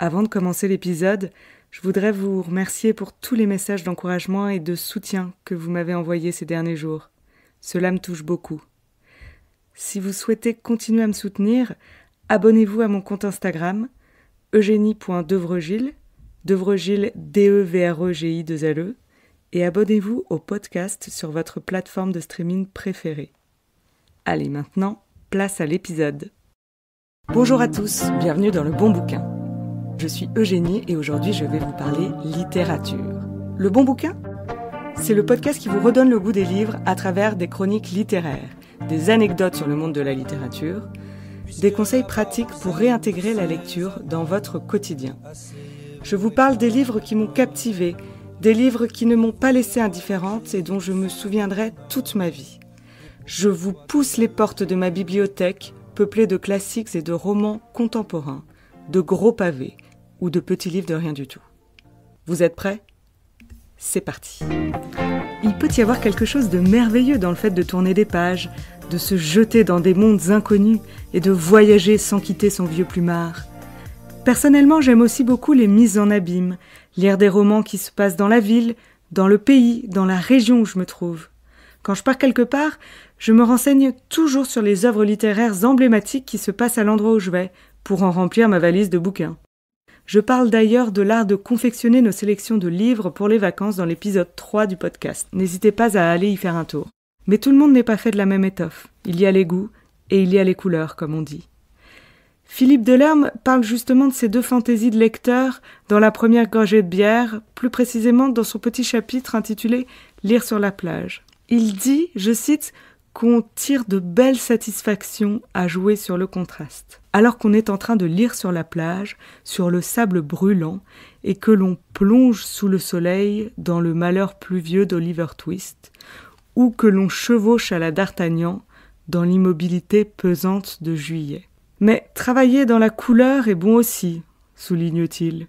Avant de commencer l'épisode, je voudrais vous remercier pour tous les messages d'encouragement et de soutien que vous m'avez envoyés ces derniers jours. Cela me touche beaucoup. Si vous souhaitez continuer à me soutenir, abonnez-vous à mon compte Instagram, eugénie.devregil, Devregil DEVREGI2LE, et abonnez-vous au podcast sur votre plateforme de streaming préférée. Allez, maintenant, place à l'épisode. Bonjour à tous, bienvenue dans Le Bon Bouquin. Je suis Eugénie et aujourd'hui je vais vous parler littérature. Le Bon Bouquin ? C'est le podcast qui vous redonne le goût des livres à travers des chroniques littéraires, des anecdotes sur le monde de la littérature, des conseils pratiques pour réintégrer la lecture dans votre quotidien. Je vous parle des livres qui m'ont captivée, des livres qui ne m'ont pas laissée indifférente et dont je me souviendrai toute ma vie. Je vous pousse les portes de ma bibliothèque, peuplée de classiques et de romans contemporains, de gros pavés ou de petits livres de rien du tout. Vous êtes prêts ? C'est parti. Il peut y avoir quelque chose de merveilleux dans le fait de tourner des pages, de se jeter dans des mondes inconnus et de voyager sans quitter son vieux plumard. Personnellement, j'aime aussi beaucoup les mises en abîme, lire des romans qui se passent dans la ville, dans le pays, dans la région où je me trouve. Quand je pars quelque part, je me renseigne toujours sur les œuvres littéraires emblématiques qui se passent à l'endroit où je vais, pour en remplir ma valise de bouquins. Je parle d'ailleurs de l'art de confectionner nos sélections de livres pour les vacances dans l'épisode 3 du podcast. N'hésitez pas à aller y faire un tour. Mais tout le monde n'est pas fait de la même étoffe. Il y a les goûts et il y a les couleurs, comme on dit. Philippe Delerme parle justement de ces deux fantaisies de lecteur dans La première gorgée de bière, plus précisément dans son petit chapitre intitulé « Lire sur la plage ». Il dit, je cite, qu'on tire de belles satisfactions à jouer sur le contraste. Alors qu'on est en train de lire sur la plage, sur le sable brûlant, et que l'on plonge sous le soleil dans le malheur pluvieux d'Oliver Twist, ou que l'on chevauche à la d'Artagnan dans l'immobilité pesante de Juillet. Mais travailler dans la couleur est bon aussi, souligne-t-il.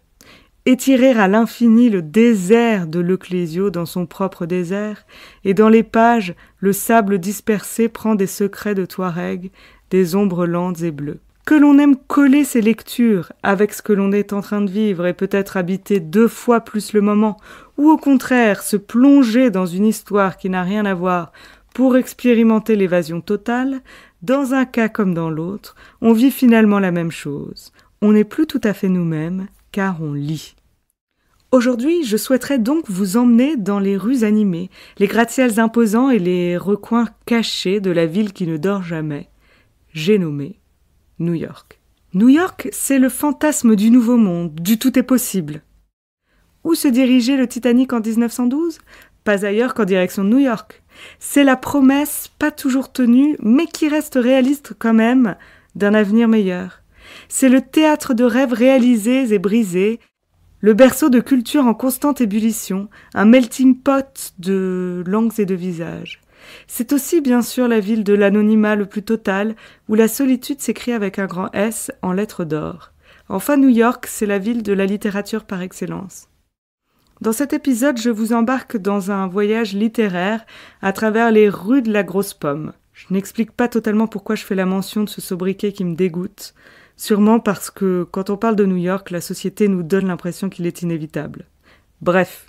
Étirer à l'infini le désert de l'Ecclésio dans son propre désert, et dans les pages, le sable dispersé prend des secrets de Touareg, des ombres lentes et bleues. Que l'on aime coller ses lectures avec ce que l'on est en train de vivre et peut-être habiter 2 fois plus le moment, ou au contraire se plonger dans une histoire qui n'a rien à voir pour expérimenter l'évasion totale, dans un cas comme dans l'autre, on vit finalement la même chose. On n'est plus tout à fait nous-mêmes, car on lit. Aujourd'hui, je souhaiterais donc vous emmener dans les rues animées, les gratte-ciels imposants et les recoins cachés de la ville qui ne dort jamais. J'ai nommé New York. New York, c'est le fantasme du nouveau monde, du tout est possible. Où se dirigeait le Titanic en 1912 ? Pas ailleurs qu'en direction de New York. C'est la promesse, pas toujours tenue, mais qui reste réaliste quand même, d'un avenir meilleur. C'est le théâtre de rêves réalisés et brisés, le berceau de culture en constante ébullition, un melting pot de langues et de visages. C'est aussi bien sûr la ville de l'anonymat le plus total, où la solitude s'écrit avec un grand S en lettres d'or. Enfin, New York, c'est la ville de la littérature par excellence. Dans cet épisode, je vous embarque dans un voyage littéraire à travers les rues de la Grosse Pomme. Je n'explique pas totalement pourquoi je fais la mention de ce sobriquet qui me dégoûte. Sûrement parce que, quand on parle de New York, la société nous donne l'impression qu'il est inévitable. Bref,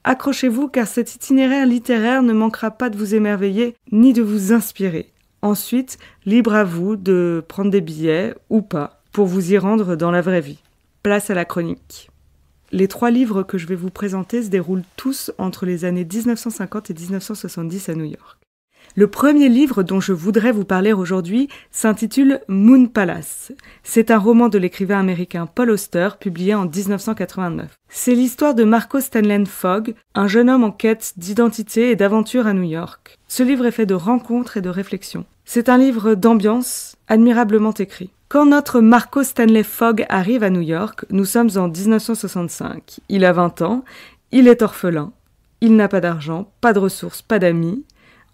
accrochez-vous car cet itinéraire littéraire ne manquera pas de vous émerveiller ni de vous inspirer. Ensuite, libre à vous de prendre des billets, ou pas, pour vous y rendre dans la vraie vie. Place à la chronique. Les 3 livres que je vais vous présenter se déroulent tous entre les années 1950 et 1970 à New York. Le premier livre dont je voudrais vous parler aujourd'hui s'intitule Moon Palace. C'est un roman de l'écrivain américain Paul Auster, publié en 1989. C'est l'histoire de Marco Stanley Fogg, un jeune homme en quête d'identité et d'aventure à New York. Ce livre est fait de rencontres et de réflexions. C'est un livre d'ambiance, admirablement écrit. Quand notre Marco Stanley Fogg arrive à New York, nous sommes en 1965. Il a 20 ans, il est orphelin, il n'a pas d'argent, pas de ressources, pas d'amis.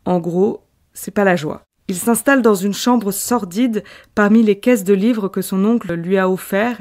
En gros, c'est pas la joie. Il s'installe dans une chambre sordide parmi les caisses de livres que son oncle lui a offert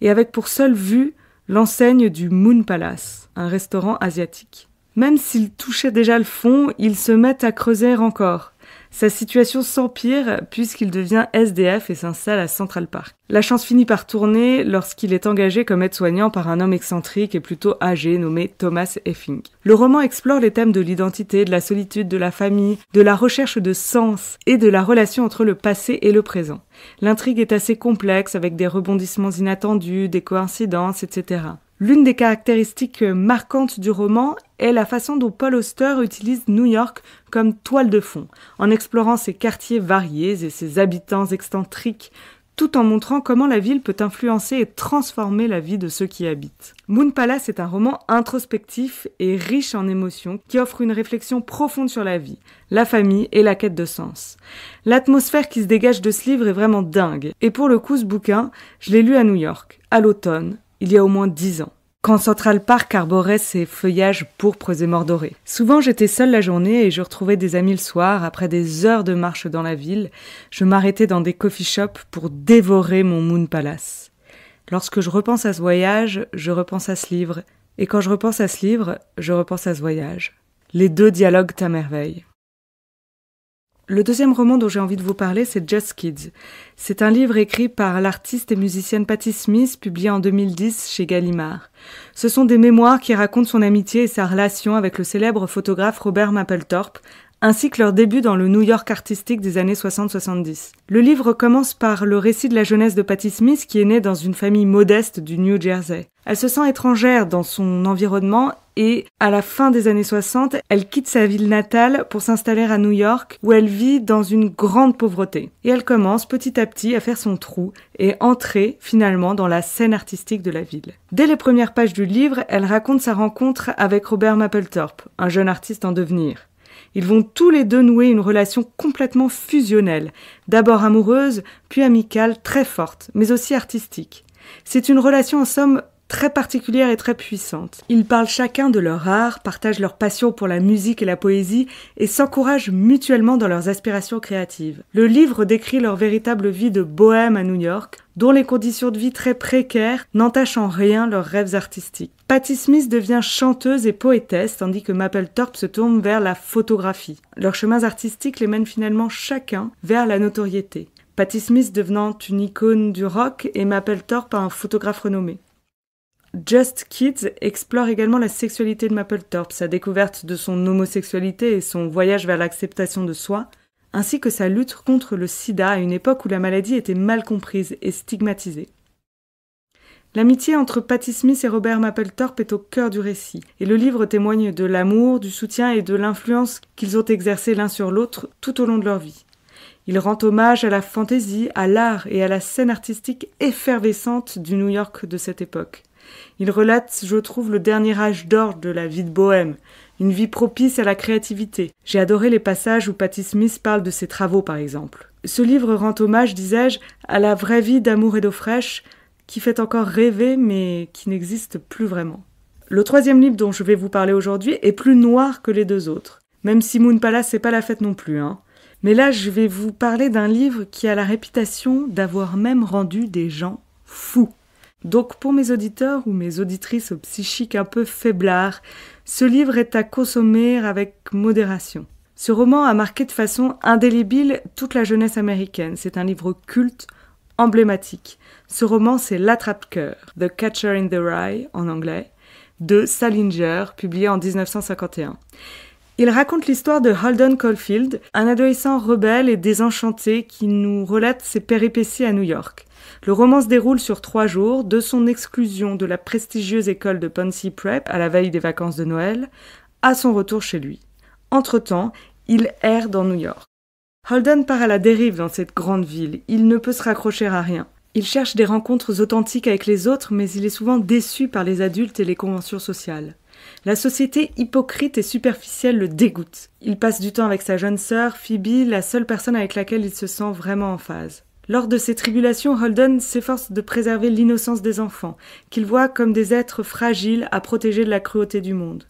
et avec pour seule vue l'enseigne du Moon Palace, un restaurant asiatique. Même s'il touchait déjà le fond, il se met à creuser encore. Sa situation s'empire puisqu'il devient SDF et s'installe à Central Park. La chance finit par tourner lorsqu'il est engagé comme aide-soignant par un homme excentrique et plutôt âgé nommé Thomas Effing. Le roman explore les thèmes de l'identité, de la solitude, de la famille, de la recherche de sens et de la relation entre le passé et le présent. L'intrigue est assez complexe avec des rebondissements inattendus, des coïncidences, etc. L'une des caractéristiques marquantes du roman est la façon dont Paul Auster utilise New York comme toile de fond, en explorant ses quartiers variés et ses habitants excentriques, tout en montrant comment la ville peut influencer et transformer la vie de ceux qui y habitent. Moon Palace est un roman introspectif et riche en émotions qui offre une réflexion profonde sur la vie, la famille et la quête de sens. L'atmosphère qui se dégage de ce livre est vraiment dingue, et pour le coup ce bouquin, je l'ai lu à New York, à l'automne, il y a au moins 10 ans, quand Central Park arborait ses feuillages pourpres et mordorés. Souvent, j'étais seule la journée et je retrouvais des amis le soir. Après des heures de marche dans la ville, je m'arrêtais dans des coffee shops pour dévorer mon Moon Palace. Lorsque je repense à ce voyage, je repense à ce livre. Et quand je repense à ce livre, je repense à ce voyage. Les deux dialoguent à merveille. Le deuxième roman dont j'ai envie de vous parler, c'est Just Kids. C'est un livre écrit par l'artiste et musicienne Patti Smith, publié en 2010 chez Gallimard. Ce sont des mémoires qui racontent son amitié et sa relation avec le célèbre photographe Robert Mapplethorpe, ainsi que leur début dans le New York artistique des années 60-70. Le livre commence par le récit de la jeunesse de Patti Smith, qui est née dans une famille modeste du New Jersey. Elle se sent étrangère dans son environnement et, à la fin des années 60, elle quitte sa ville natale pour s'installer à New York, où elle vit dans une grande pauvreté. Et elle commence petit à petit à faire son trou et entrer finalement dans la scène artistique de la ville. Dès les premières pages du livre, elle raconte sa rencontre avec Robert Mapplethorpe, un jeune artiste en devenir. Ils vont tous les deux nouer une relation complètement fusionnelle, d'abord amoureuse, puis amicale, très forte, mais aussi artistique. C'est une relation en somme très particulière et très puissante. Ils parlent chacun de leur art, partagent leur passion pour la musique et la poésie et s'encouragent mutuellement dans leurs aspirations créatives. Le livre décrit leur véritable vie de bohème à New York, dont les conditions de vie très précaires n'entachent en rien leurs rêves artistiques. Patti Smith devient chanteuse et poétesse, tandis que Mapplethorpe se tourne vers la photographie. Leurs chemins artistiques les mènent finalement chacun vers la notoriété. Patti Smith devenant une icône du rock et Mapplethorpe un photographe renommé. Just Kids explore également la sexualité de Mapplethorpe, sa découverte de son homosexualité et son voyage vers l'acceptation de soi, ainsi que sa lutte contre le sida à une époque où la maladie était mal comprise et stigmatisée. L'amitié entre Patti Smith et Robert Mapplethorpe est au cœur du récit, et le livre témoigne de l'amour, du soutien et de l'influence qu'ils ont exercé l'un sur l'autre tout au long de leur vie. Il rend hommage à la fantaisie, à l'art et à la scène artistique effervescente du New York de cette époque. Il relate, je trouve, le dernier âge d'or de la vie de bohème, une vie propice à la créativité. J'ai adoré les passages où Patti Smith parle de ses travaux, par exemple. Ce livre rend hommage, disais-je, à la vraie vie d'amour et d'eau fraîche, qui fait encore rêver, mais qui n'existe plus vraiment. Le troisième livre dont je vais vous parler aujourd'hui est plus noir que les deux autres, même si Moon Palace, c'est pas la fête non plus, hein. Mais là, je vais vous parler d'un livre qui a la réputation d'avoir même rendu des gens fous. Donc pour mes auditeurs ou mes auditrices au psychique un peu faiblard, ce livre est à consommer avec modération. Ce roman a marqué de façon indélébile toute la jeunesse américaine. C'est un livre culte, emblématique. Ce roman, c'est L'Attrape-cœur, The Catcher in the Rye en anglais, de Salinger, publié en 1951. Il raconte l'histoire de Holden Caulfield, un adolescent rebelle et désenchanté qui nous relate ses péripéties à New York. Le roman se déroule sur 3 jours, de son exclusion de la prestigieuse école de Poncy Prep à la veille des vacances de Noël, à son retour chez lui. Entre-temps, il erre dans New York. Holden part à la dérive dans cette grande ville, il ne peut se raccrocher à rien. Il cherche des rencontres authentiques avec les autres, mais il est souvent déçu par les adultes et les conventions sociales. La société hypocrite et superficielle le dégoûte. Il passe du temps avec sa jeune sœur, Phoebe, la seule personne avec laquelle il se sent vraiment en phase. Lors de ces tribulations, Holden s'efforce de préserver l'innocence des enfants, qu'il voit comme des êtres fragiles à protéger de la cruauté du monde.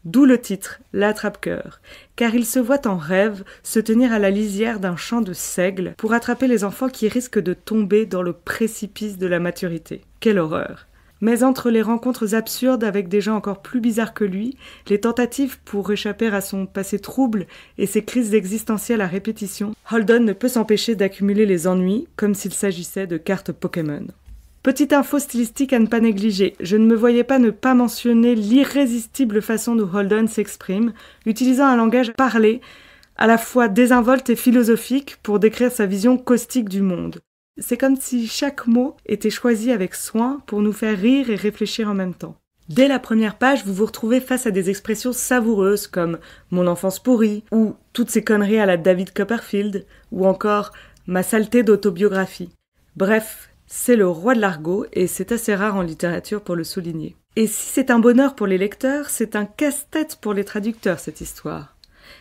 D'où le titre, L'Attrape-cœur, car il se voit en rêve se tenir à la lisière d'un champ de seigle pour attraper les enfants qui risquent de tomber dans le précipice de la maturité. Quelle horreur! Mais entre les rencontres absurdes avec des gens encore plus bizarres que lui, les tentatives pour échapper à son passé trouble et ses crises existentielles à répétition, Holden ne peut s'empêcher d'accumuler les ennuis comme s'il s'agissait de cartes Pokémon. Petite info stylistique à ne pas négliger, je ne me voyais pas ne pas mentionner l'irrésistible façon dont Holden s'exprime, utilisant un langage parlé, à la fois désinvolte et philosophique pour décrire sa vision caustique du monde. C'est comme si chaque mot était choisi avec soin pour nous faire rire et réfléchir en même temps. Dès la première page, vous vous retrouvez face à des expressions savoureuses comme « mon enfance pourrie » ou « toutes ces conneries à la David Copperfield » ou encore « ma saleté d'autobiographie ». Bref, c'est le roi de l'argot et c'est assez rare en littérature pour le souligner. Et si c'est un bonheur pour les lecteurs, c'est un casse-tête pour les traducteurs cette histoire.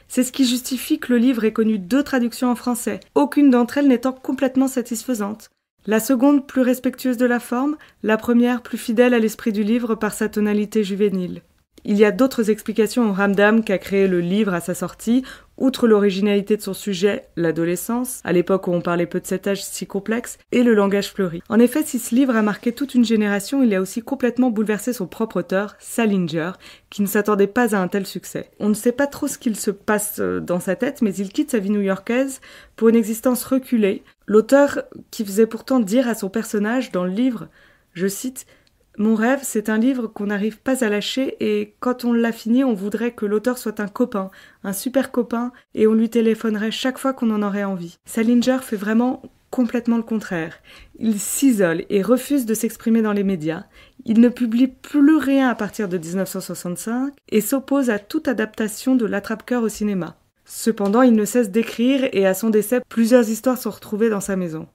C'est ce qui justifie que le livre ait connu 2 traductions en français, aucune d'entre elles n'étant complètement satisfaisante. La seconde plus respectueuse de la forme, la première plus fidèle à l'esprit du livre par sa tonalité juvénile. Il y a d'autres explications au ramdam qu'a créé le livre à sa sortie, outre l'originalité de son sujet, l'adolescence, à l'époque où on parlait peu de cet âge si complexe, et le langage fleuri. En effet, si ce livre a marqué toute une génération, il a aussi complètement bouleversé son propre auteur, Salinger, qui ne s'attendait pas à un tel succès. On ne sait pas trop ce qu'il se passe dans sa tête, mais il quitte sa vie new-yorkaise pour une existence reculée. L'auteur qui faisait pourtant dire à son personnage dans le livre, je cite, « Mon rêve, c'est un livre qu'on n'arrive pas à lâcher et quand on l'a fini, on voudrait que l'auteur soit un copain, un super copain, et on lui téléphonerait chaque fois qu'on en aurait envie. » Salinger fait vraiment complètement le contraire. Il s'isole et refuse de s'exprimer dans les médias. Il ne publie plus rien à partir de 1965 et s'oppose à toute adaptation de l'attrape-cœur au cinéma. Cependant, il ne cesse d'écrire et à son décès, plusieurs histoires sont retrouvées dans sa maison.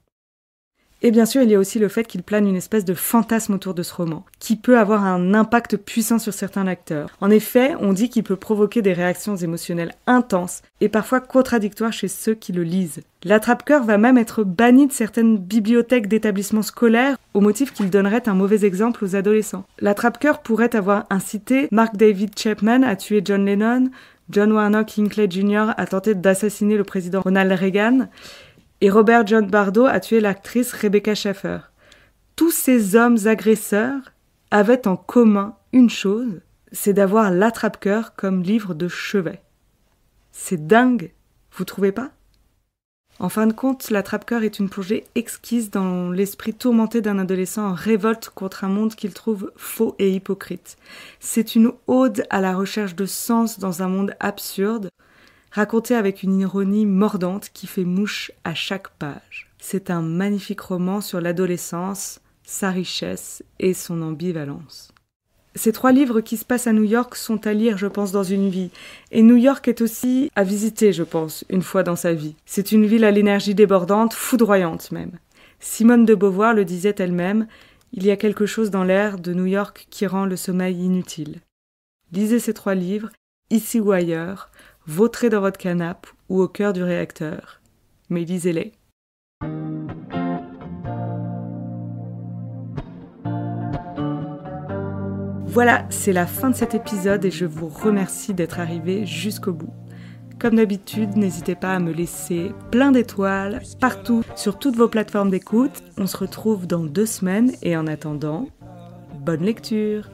Et bien sûr, il y a aussi le fait qu'il plane une espèce de fantasme autour de ce roman, qui peut avoir un impact puissant sur certains lecteurs. En effet, on dit qu'il peut provoquer des réactions émotionnelles intenses et parfois contradictoires chez ceux qui le lisent. L'attrape-cœur va même être banni de certaines bibliothèques d'établissements scolaires au motif qu'il donnerait un mauvais exemple aux adolescents. L'attrape-cœur pourrait avoir incité Mark David Chapman à tuer John Lennon, John Warnock Hinckley Jr. à tenter d'assassiner le président Ronald Reagan, et Robert John Bardo a tué l'actrice Rebecca Schaeffer. Tous ces hommes agresseurs avaient en commun une chose, c'est d'avoir l'attrape-cœur comme livre de chevet. C'est dingue, vous trouvez pas ? En fin de compte, l'attrape-cœur est une plongée exquise dans l'esprit tourmenté d'un adolescent en révolte contre un monde qu'il trouve faux et hypocrite. C'est une ode à la recherche de sens dans un monde absurde, raconté avec une ironie mordante qui fait mouche à chaque page. C'est un magnifique roman sur l'adolescence, sa richesse et son ambivalence. Ces 3 livres qui se passent à New York sont à lire, je pense, dans une vie. Et New York est aussi à visiter, je pense, une fois dans sa vie. C'est une ville à l'énergie débordante, foudroyante même. Simone de Beauvoir le disait elle-même, il y a quelque chose dans l'air de New York qui rend le sommeil inutile. Lisez ces 3 livres, ici ou ailleurs, vautrez dans votre canapé ou au cœur du réacteur. Mais lisez-les. Voilà, c'est la fin de cet épisode et je vous remercie d'être arrivé jusqu'au bout. Comme d'habitude, n'hésitez pas à me laisser plein d'étoiles partout sur toutes vos plateformes d'écoute. On se retrouve dans 2 semaines et en attendant, bonne lecture!